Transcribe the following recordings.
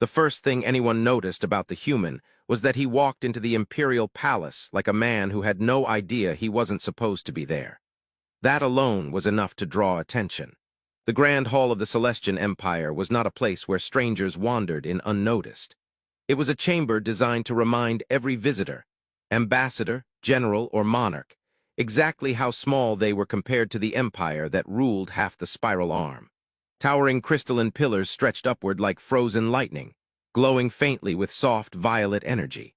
The first thing anyone noticed about the human was that he walked into the imperial palace like a man who had no idea he wasn't supposed to be there. That alone was enough to draw attention. The Grand Hall of the Celestian Empire was not a place where strangers wandered in unnoticed. It was a chamber designed to remind every visitor, ambassador, general, or monarch, exactly how small they were compared to the empire that ruled half the spiral arm. Towering crystalline pillars stretched upward like frozen lightning, glowing faintly with soft violet energy.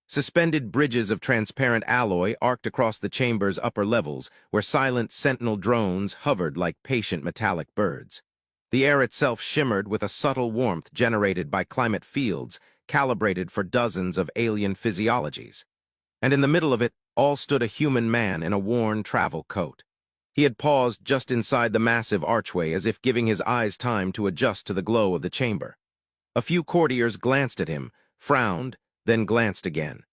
Suspended bridges of transparent alloy arced across the chamber's upper levels, where silent sentinel drones hovered like patient metallic birds. The air itself shimmered with a subtle warmth generated by climate fields calibrated for dozens of alien physiologies. And in the middle of it all stood a human man in a worn travel coat. He had paused just inside the massive archway as if giving his eyes time to adjust to the glow of the chamber. A few courtiers glanced at him, frowned, then glanced again.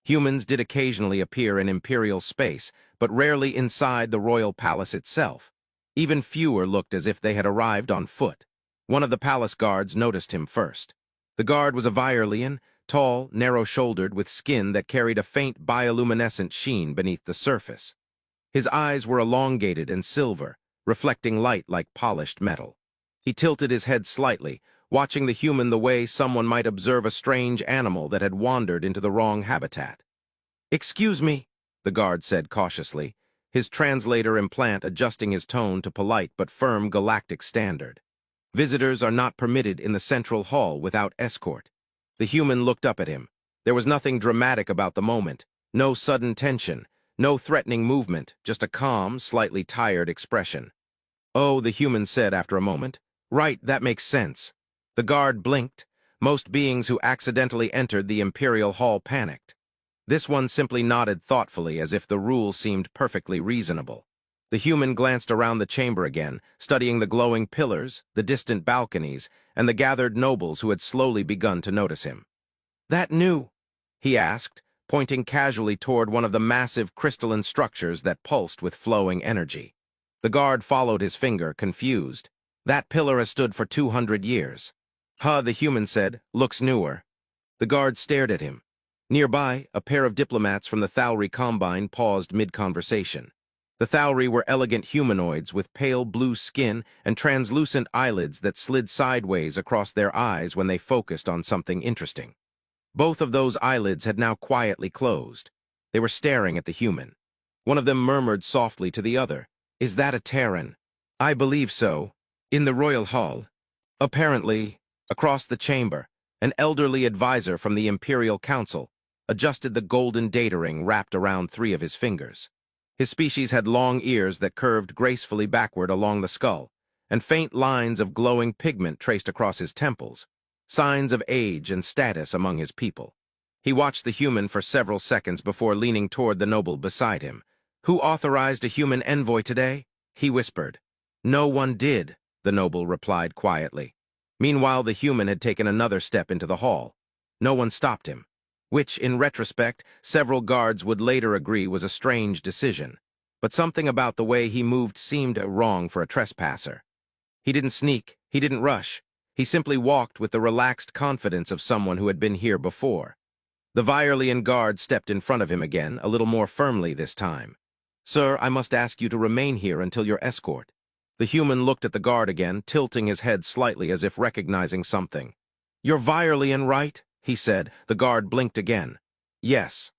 Humans did occasionally appear in imperial space, but rarely inside the royal palace itself. Even fewer looked as if they had arrived on foot. One of the palace guards noticed him first. The guard was a Virelian, tall, narrow-shouldered, with skin that carried a faint bioluminescent sheen beneath the surface. His eyes were elongated and silver, reflecting light like polished metal. He tilted his head slightly, watching the human the way someone might observe a strange animal that had wandered into the wrong habitat. "Excuse me," the guard said cautiously, his translator implant adjusting his tone to polite but firm galactic standard. "Visitors are not permitted in the central hall without escort." The human looked up at him. There was nothing dramatic about the moment, no sudden tension, no threatening movement, just a calm, slightly tired expression. "Oh," the human said after a moment. "Right, that makes sense." The guard blinked. Most beings who accidentally entered the Imperial Hall panicked. This one simply nodded thoughtfully as if the rule seemed perfectly reasonable. The human glanced around the chamber again, studying the glowing pillars, the distant balconies, and the gathered nobles who had slowly begun to notice him. "That new?" he asked, pointing casually toward one of the massive crystalline structures that pulsed with flowing energy. The guard followed his finger, confused. "That pillar has stood for 200 years. "Huh," the human said, "looks newer." The guard stared at him. Nearby, a pair of diplomats from the Thalry Combine paused mid-conversation. The Thalry were elegant humanoids with pale blue skin and translucent eyelids that slid sideways across their eyes when they focused on something interesting. Both of those eyelids had now quietly closed. They were staring at the human. One of them murmured softly to the other, "Is that a Terran?" "I believe so. In the Royal Hall." Apparently, across the chamber, an elderly advisor from the Imperial Council adjusted the golden data ring wrapped around 3 of his fingers. His species had long ears that curved gracefully backward along the skull, and faint lines of glowing pigment traced across his temples, signs of age and status among his people. He watched the human for several seconds before leaning toward the noble beside him. "Who authorized a human envoy today?" he whispered. "No one did," the noble replied quietly. Meanwhile, the human had taken another step into the hall. No one stopped him, which, in retrospect, several guards would later agree was a strange decision. But something about the way he moved seemed wrong for a trespasser. He didn't sneak, he didn't rush. He simply walked with the relaxed confidence of someone who had been here before. The Virelian guard stepped in front of him again, a little more firmly this time. "Sir, I must ask you to remain here until your escort." The human looked at the guard again, tilting his head slightly as if recognizing something. "You're Virelian, right?" he said. The guard blinked again. "Yes."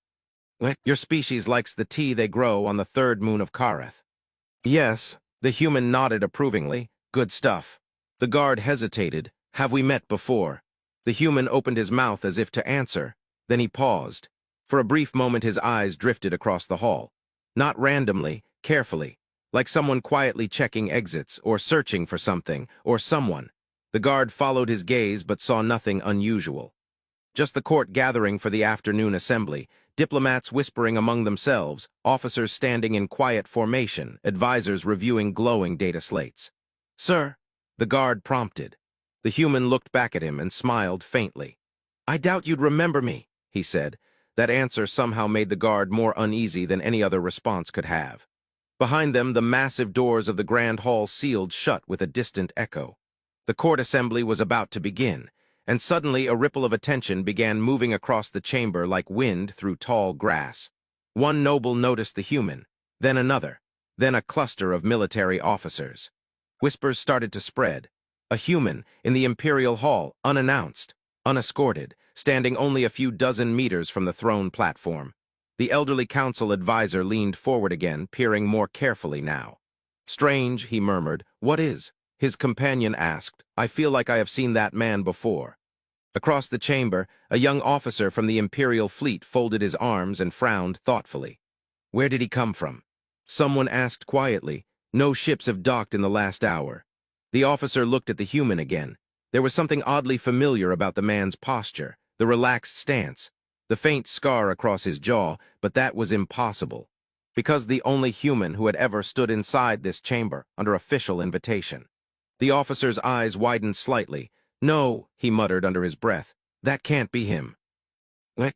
"Your species likes the tea they grow on the 3rd moon of Kareth." "Yes." The human nodded approvingly. "Good stuff." The guard hesitated. "Have we met before?" The human opened his mouth as if to answer. Then he paused. For a brief moment his eyes drifted across the hall. Not randomly, carefully, like someone quietly checking exits, or searching for something, or someone. The guard followed his gaze but saw nothing unusual. Just the court gathering for the afternoon assembly, diplomats whispering among themselves, officers standing in quiet formation, advisors reviewing glowing data slates. "Sir," the guard prompted. The human looked back at him and smiled faintly. "I doubt you'd remember me," he said. That answer somehow made the guard more uneasy than any other response could have. Behind them, the massive doors of the grand hall sealed shut with a distant echo. The court assembly was about to begin, and suddenly a ripple of attention began moving across the chamber like wind through tall grass. One noble noticed the human, then another, then a cluster of military officers. Whispers started to spread. A human, in the imperial hall, unannounced, unescorted, standing only a few dozen meters from the throne platform. The elderly council advisor leaned forward again, peering more carefully now. "Strange," he murmured. "What is?" His companion asked. "I feel like I have seen that man before." Across the chamber, a young officer from the Imperial fleet folded his arms and frowned thoughtfully. "Where did he come from?" Someone asked quietly. "No ships have docked in the last hour." The officer looked at the human again. There was something oddly familiar about the man's posture, the relaxed stance, the faint scar across his jaw, but that was impossible, because the only human who had ever stood inside this chamber under official invitation. The officer's eyes widened slightly. "No," he muttered under his breath. "That can't be him."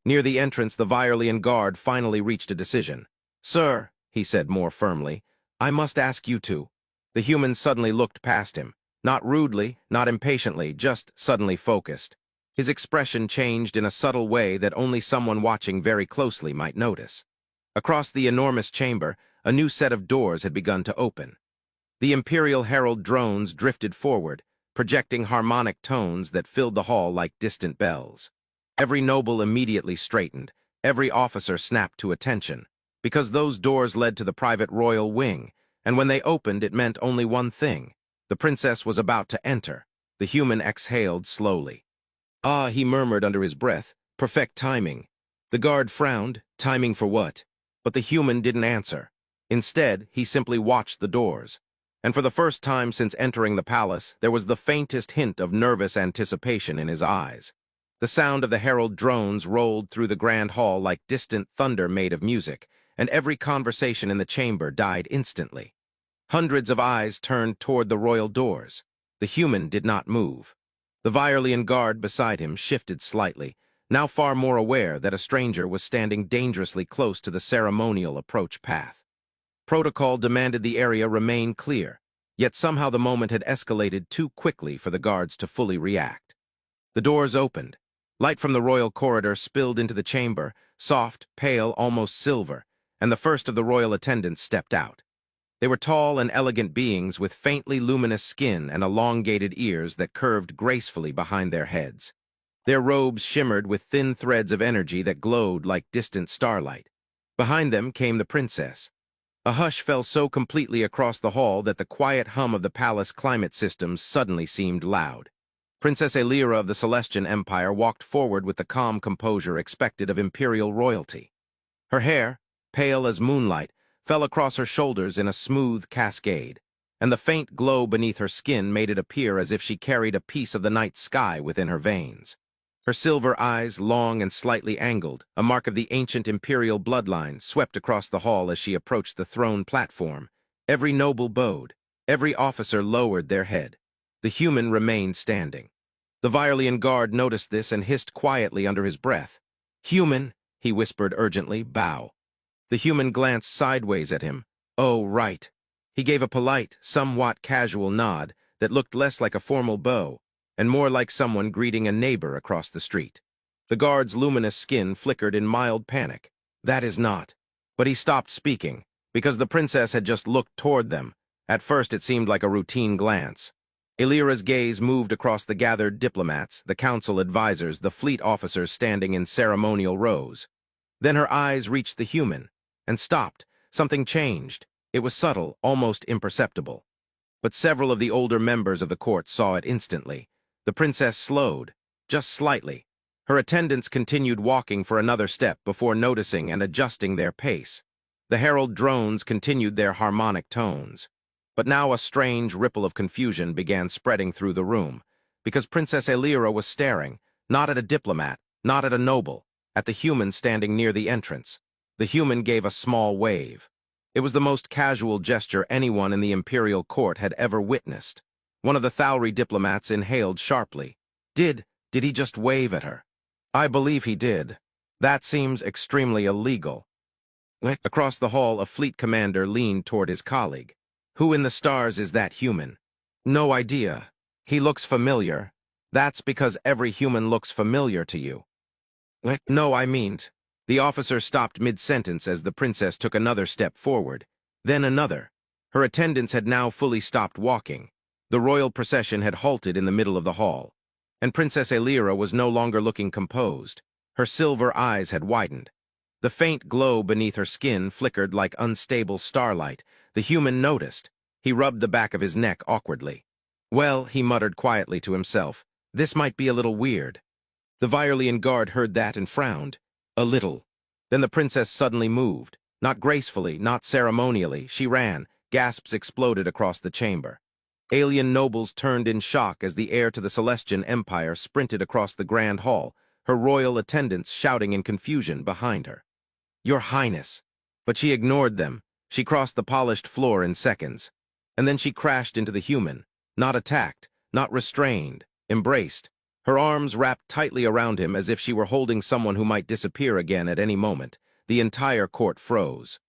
Near the entrance, the Viorlian guard finally reached a decision. "Sir," he said more firmly, "I must ask you to." The human suddenly looked past him. Not rudely, not impatiently, just suddenly focused. His expression changed in a subtle way that only someone watching very closely might notice. Across the enormous chamber, a new set of doors had begun to open. The Imperial Herald drones drifted forward, projecting harmonic tones that filled the hall like distant bells. Every noble immediately straightened, every officer snapped to attention, because those doors led to the private royal wing, and when they opened it meant only one thing. The princess was about to enter. The human exhaled slowly. "Ah," he murmured under his breath, "perfect timing." The guard frowned. Timing for what? But the human didn't answer. Instead, he simply watched the doors. And for the first time since entering the palace, there was the faintest hint of nervous anticipation in his eyes. The sound of the herald drones rolled through the grand hall like distant thunder made of music, and every conversation in the chamber died instantly. Hundreds of eyes turned toward the royal doors. The human did not move. The Viorlian guard beside him shifted slightly, now far more aware that a stranger was standing dangerously close to the ceremonial approach path. Protocol demanded the area remain clear, yet somehow the moment had escalated too quickly for the guards to fully react. The doors opened. Light from the royal corridor spilled into the chamber, soft, pale, almost silver, and the first of the royal attendants stepped out. They were tall and elegant beings with faintly luminous skin and elongated ears that curved gracefully behind their heads. Their robes shimmered with thin threads of energy that glowed like distant starlight. Behind them came the princess. A hush fell so completely across the hall that the quiet hum of the palace climate systems suddenly seemed loud. Princess Elira of the Celestian Empire walked forward with the calm composure expected of imperial royalty. Her hair, pale as moonlight, fell across her shoulders in a smooth cascade, and the faint glow beneath her skin made it appear as if she carried a piece of the night sky within her veins. Her silver eyes, long and slightly angled, a mark of the ancient imperial bloodline, swept across the hall as she approached the throne platform. Every noble bowed, every officer lowered their head. The human remained standing. The Viorlian guard noticed this and hissed quietly under his breath. "Human," he whispered urgently, "bow." The human glanced sideways at him. "Oh, right." He gave a polite, somewhat casual nod that looked less like a formal bow and more like someone greeting a neighbor across the street. The guard's luminous skin flickered in mild panic. "That is not." But he stopped speaking, because the princess had just looked toward them. At first it seemed like a routine glance. Elira's gaze moved across the gathered diplomats, the council advisors, the fleet officers standing in ceremonial rows. Then her eyes reached the human, and stopped. Something changed. It was subtle, almost imperceptible. But several of the older members of the court saw it instantly. The princess slowed, just slightly. Her attendants continued walking for another step before noticing and adjusting their pace. The herald drones continued their harmonic tones. But now a strange ripple of confusion began spreading through the room, because Princess Elira was staring, not at a diplomat, not at a noble, at the human standing near the entrance. The human gave a small wave. It was the most casual gesture anyone in the imperial court had ever witnessed. One of the Thauri diplomats inhaled sharply. Did he just wave at her? "I believe he did. That seems extremely illegal." Across the hall, a fleet commander leaned toward his colleague. "Who in the stars is that human?" "No idea. He looks familiar." That's because every human looks familiar to you. No, I mean't. The officer stopped mid-sentence as the princess took another step forward, then another. Her attendants had now fully stopped walking. The royal procession had halted in the middle of the hall, and Princess Elira was no longer looking composed. Her silver eyes had widened. The faint glow beneath her skin flickered like unstable starlight. The human noticed. He rubbed the back of his neck awkwardly. Well, he muttered quietly to himself, this might be a little weird. The Viorlian guard heard that and frowned. A little. Then the princess suddenly moved. Not gracefully, not ceremonially. She ran. Gasps exploded across the chamber. Alien nobles turned in shock as the heir to the Celestian Empire sprinted across the grand hall, her royal attendants shouting in confusion behind her. Your Highness. But she ignored them. She crossed the polished floor in seconds. And then she crashed into the human. Not attacked, not restrained, embraced. Her arms wrapped tightly around him as if she were holding someone who might disappear again at any moment. The entire court froze.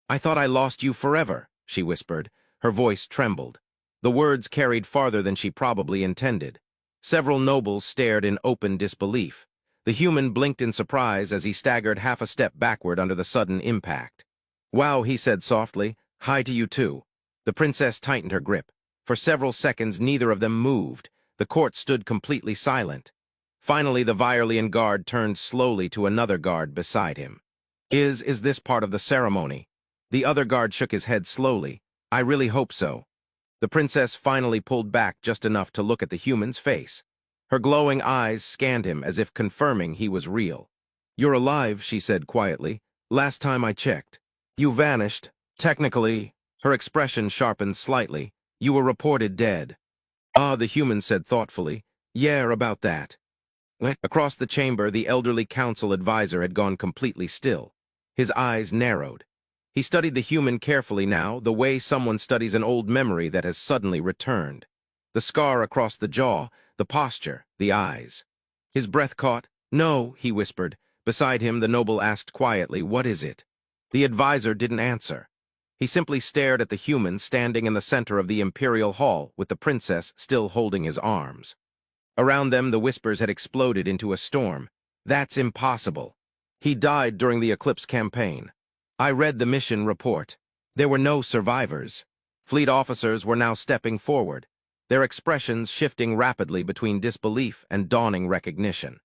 I thought I lost you forever, she whispered. Her voice trembled. The words carried farther than she probably intended. Several nobles stared in open disbelief. The human blinked in surprise as he staggered half a step backward under the sudden impact. Wow, he said softly. Hi to you too. The princess tightened her grip. For several seconds, neither of them moved. The court stood completely silent. Finally, the Viorlian guard turned slowly to another guard beside him. Is this part of the ceremony? The other guard shook his head slowly. I really hope so. The princess finally pulled back just enough to look at the human's face. Her glowing eyes scanned him as if confirming he was real. You're alive, she said quietly. Last time I checked. You vanished. Technically, her expression sharpened slightly. You were reported dead. Ah, the human said thoughtfully. Yeah, about that. Across the chamber, the elderly council advisor had gone completely still. His eyes narrowed. He studied the human carefully now, the way someone studies an old memory that has suddenly returned. The scar across the jaw, the posture, the eyes. His breath caught. No, he whispered. Beside him, the noble asked quietly, what is it? The advisor didn't answer. He simply stared at the human standing in the center of the imperial hall with the princess still holding his arms. Around them, the whispers had exploded into a storm. That's impossible. He died during the Eclipse campaign. I read the mission report. There were no survivors. Fleet officers were now stepping forward, their expressions shifting rapidly between disbelief and dawning recognition.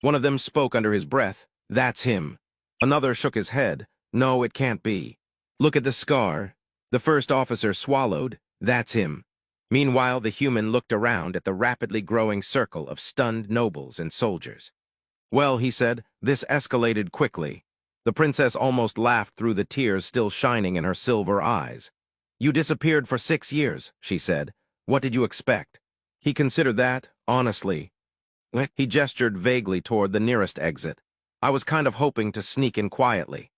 One of them spoke under his breath, that's him. Another shook his head, no, it can't be. Look at the scar. The first officer swallowed, that's him. Meanwhile, the human looked around at the rapidly growing circle of stunned nobles and soldiers. Well, he said, this escalated quickly. The princess almost laughed through the tears still shining in her silver eyes. You disappeared for 6 years, she said. What did you expect? He considered that, honestly. He gestured vaguely toward the nearest exit. I was kind of hoping to sneak in quietly.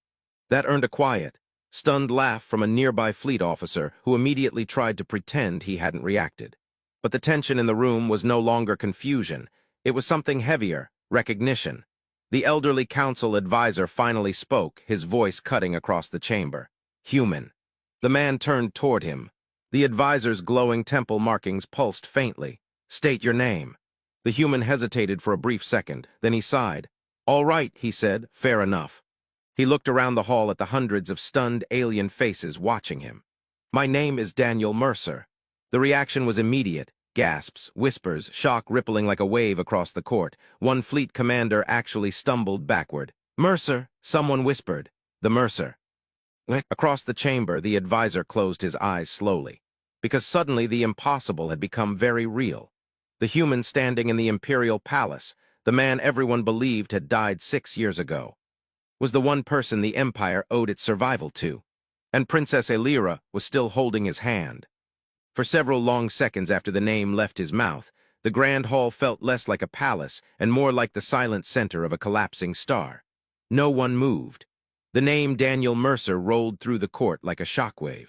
That earned a quiet, stunned laugh from a nearby fleet officer who immediately tried to pretend he hadn't reacted. But the tension in the room was no longer confusion. It was something heavier, recognition. The elderly council advisor finally spoke, his voice cutting across the chamber. Human. The man turned toward him. The advisor's glowing temple markings pulsed faintly. State your name. The human hesitated for a brief second, then he sighed. All right, he said, fair enough. He looked around the hall at the hundreds of stunned alien faces watching him. My name is Daniel Mercer. The reaction was immediate. Gasps, whispers, shock rippling like a wave across the court. One fleet commander actually stumbled backward. Mercer, someone whispered. The Mercer. Across the chamber, the advisor closed his eyes slowly, because suddenly the impossible had become very real. The human standing in the imperial palace, the man everyone believed had died 6 years ago, was the one person the empire owed its survival to, and Princess Elira was still holding his hand. For several long seconds after the name left his mouth, the grand hall felt less like a palace and more like the silent center of a collapsing star. No one moved. The name Daniel Mercer rolled through the court like a shockwave.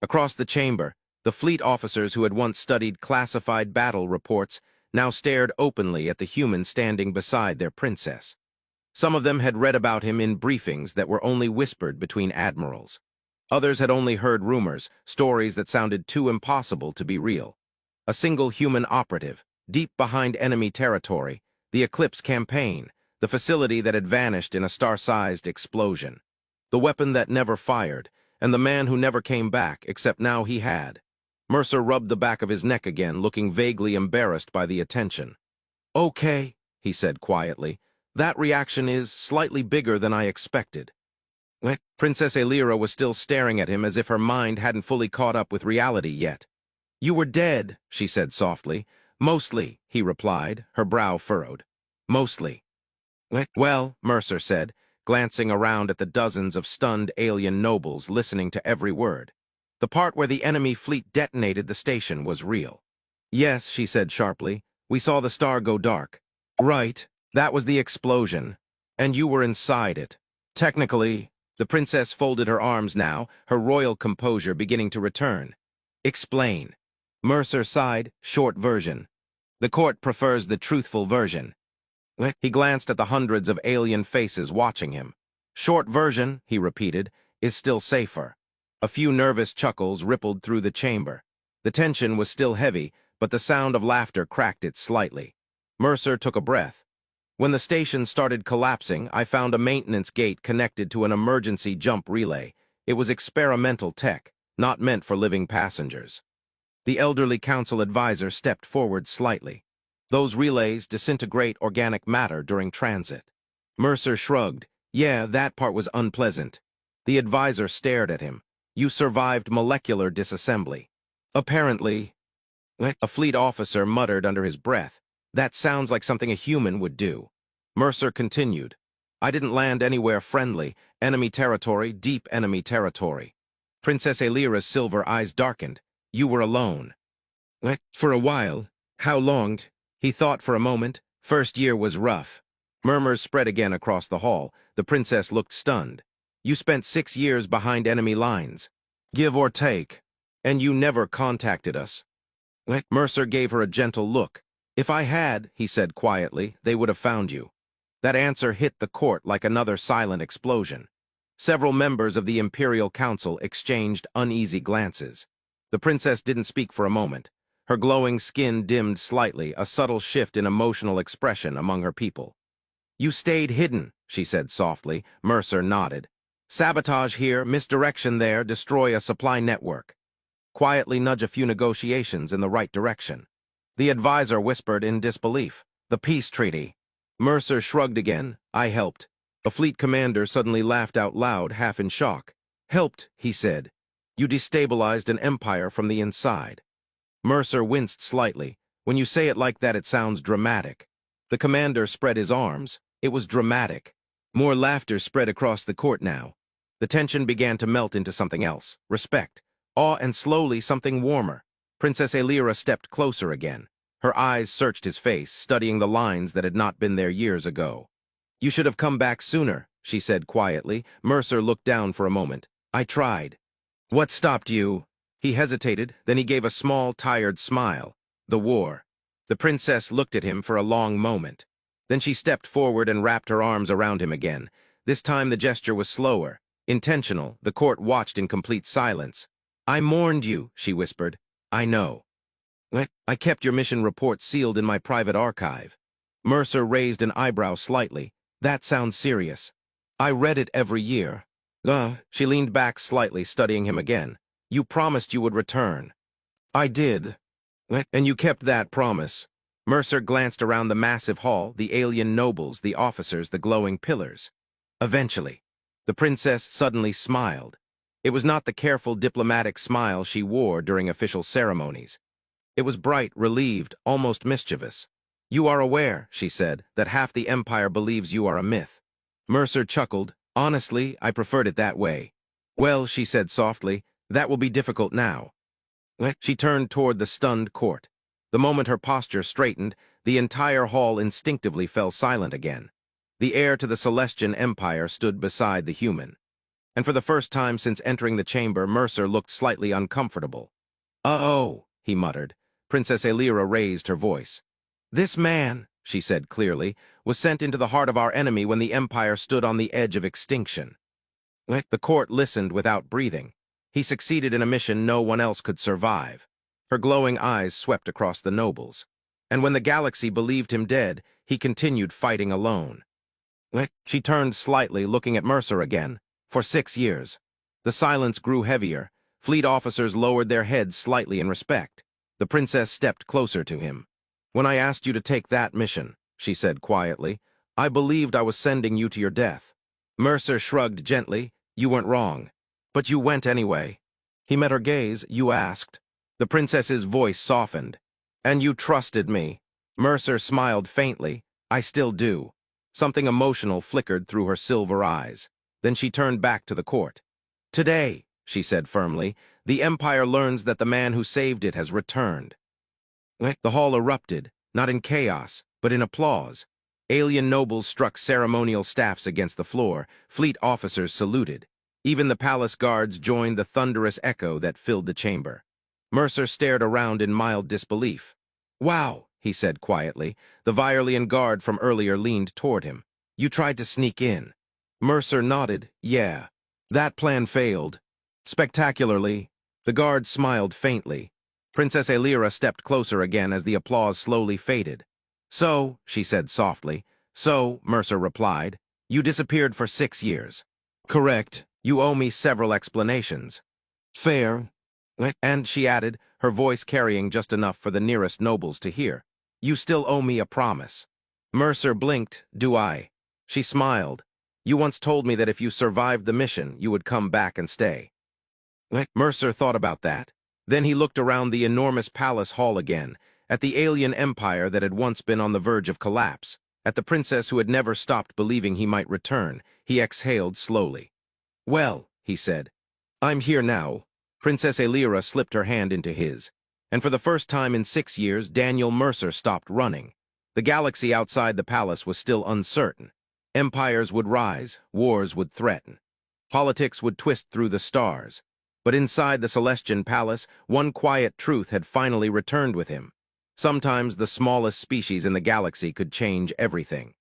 Across the chamber, the fleet officers who had once studied classified battle reports now stared openly at the human standing beside their princess. Some of them had read about him in briefings that were only whispered between admirals. Others had only heard rumors, stories that sounded too impossible to be real. A single human operative, deep behind enemy territory, the Eclipse campaign, the facility that had vanished in a star-sized explosion. The weapon that never fired, and the man who never came back, except now he had. Mercer rubbed the back of his neck again, looking vaguely embarrassed by the attention. "Okay," he said quietly. "That reaction is slightly bigger than I expected." Princess Elira was still staring at him as if her mind hadn't fully caught up with reality yet. "You were dead," she said softly. "Mostly," he replied, her brow furrowed. "Mostly." "Well," Mercer said, glancing around at the dozens of stunned alien nobles listening to every word. "The part where the enemy fleet detonated the station was real." "Yes," she said sharply. "We saw the star go dark." "Right. That was the explosion. And you were inside it. Technically..." The princess folded her arms now, her royal composure beginning to return. "Explain." Mercer sighed, short version. "The court prefers the truthful version." He glanced at the hundreds of alien faces watching him. "Short version," he repeated, "is still safer." A few nervous chuckles rippled through the chamber. The tension was still heavy, but the sound of laughter cracked it slightly. Mercer took a breath. "When the station started collapsing, I found a maintenance gate connected to an emergency jump relay. It was experimental tech, not meant for living passengers." The elderly council advisor stepped forward slightly. "Those relays disintegrate organic matter during transit." Mercer shrugged. "Yeah, that part was unpleasant." The advisor stared at him. "You survived molecular disassembly." "Apparently." A fleet officer muttered under his breath. "That sounds like something a human would do." Mercer continued. "I didn't land anywhere friendly. Enemy territory, deep enemy territory." Princess Elira's silver eyes darkened. "You were alone." "For a while. How long?" He thought for a moment. "First year was rough." Murmurs spread again across the hall. The princess looked stunned. "You spent 6 years behind enemy lines. Give or take. And you never contacted us." Mercer gave her a gentle look. "If I had," he said quietly, "they would have found you." That answer hit the court like another silent explosion. Several members of the Imperial Council exchanged uneasy glances. The princess didn't speak for a moment. Her glowing skin dimmed slightly, a subtle shift in emotional expression among her people. "You stayed hidden," she said softly. Mercer nodded. "Sabotage here, misdirection there, destroy a supply network. Quietly nudge a few negotiations in the right direction." The advisor whispered in disbelief. "The peace treaty." Mercer shrugged again. "I helped." A fleet commander suddenly laughed out loud, half in shock. "Helped," he said. "You destabilized an empire from the inside." Mercer winced slightly. "When you say it like that, it sounds dramatic." The commander spread his arms. It was dramatic. More laughter spread across the court now. The tension began to melt into something else. Respect. Awe, and slowly something warmer. Princess Elira stepped closer again. Her eyes searched his face, studying the lines that had not been there years ago. "You should have come back sooner," she said quietly. Mercer looked down for a moment. "I tried." "What stopped you?" He hesitated, then he gave a small, tired smile. "The war." The princess looked at him for a long moment. Then she stepped forward and wrapped her arms around him again. This time the gesture was slower, intentional. The court watched in complete silence. "I mourned you," she whispered. "I know. I kept your mission report sealed in my private archive." Mercer raised an eyebrow slightly. "That sounds serious." "I read it every year." She leaned back slightly, studying him again. "You promised you would return." "I did." "And you kept that promise." Mercer glanced around the massive hall, the alien nobles, the officers, the glowing pillars. "Eventually." The princess suddenly smiled. It was not the careful diplomatic smile she wore during official ceremonies. It was bright, relieved, almost mischievous. "You are aware," she said, "that half the Empire believes you are a myth." Mercer chuckled. "Honestly, I preferred it that way." "Well," she said softly, "that will be difficult now." She turned toward the stunned court. The moment her posture straightened, the entire hall instinctively fell silent again. The heir to the Celestian Empire stood beside the human. And for the first time since entering the chamber, Mercer looked slightly uncomfortable. "Uh-oh," he muttered. Princess Elira raised her voice. "This man," she said clearly, "was sent into the heart of our enemy when the Empire stood on the edge of extinction." The court listened without breathing. He succeeded in a mission no one else could survive. Her glowing eyes swept across the nobles. And when the galaxy believed him dead, he continued fighting alone. She turned slightly, looking at Mercer again. For 6 years. The silence grew heavier. Fleet officers lowered their heads slightly in respect. The princess stepped closer to him. "When I asked you to take that mission," she said quietly, "I believed I was sending you to your death." Mercer shrugged gently. "You weren't wrong. But you went anyway." He met her gaze. "You asked." The princess's voice softened. "And you trusted me." Mercer smiled faintly. "I still do." Something emotional flickered through her silver eyes. Then she turned back to the court. "Today," she said firmly, "the Empire learns that the man who saved it has returned." The hall erupted, not in chaos, but in applause. Alien nobles struck ceremonial staffs against the floor. Fleet officers saluted. Even the palace guards joined the thunderous echo that filled the chamber. Mercer stared around in mild disbelief. "Wow," he said quietly. The Virelian guard from earlier leaned toward him. "You tried to sneak in." Mercer nodded. "Yeah. That plan failed. Spectacularly." The guard smiled faintly. Princess Elira stepped closer again as the applause slowly faded. "So," she said softly. "So," Mercer replied, "you disappeared for 6 years." "Correct. You owe me several explanations." "Fair." And she added, her voice carrying just enough for the nearest nobles to hear, "You still owe me a promise." Mercer blinked. "Do I?" She smiled. "You once told me that if you survived the mission, you would come back and stay." Mercer thought about that. Then he looked around the enormous palace hall again, at the alien empire that had once been on the verge of collapse, at the princess who had never stopped believing he might return. He exhaled slowly. "Well," he said, "I'm here now." Princess Elira slipped her hand into his. And for the first time in 6 years, Daniel Mercer stopped running. The galaxy outside the palace was still uncertain. Empires would rise, wars would threaten. Politics would twist through the stars. But inside the Celestian Palace, one quiet truth had finally returned with him. Sometimes the smallest species in the galaxy could change everything.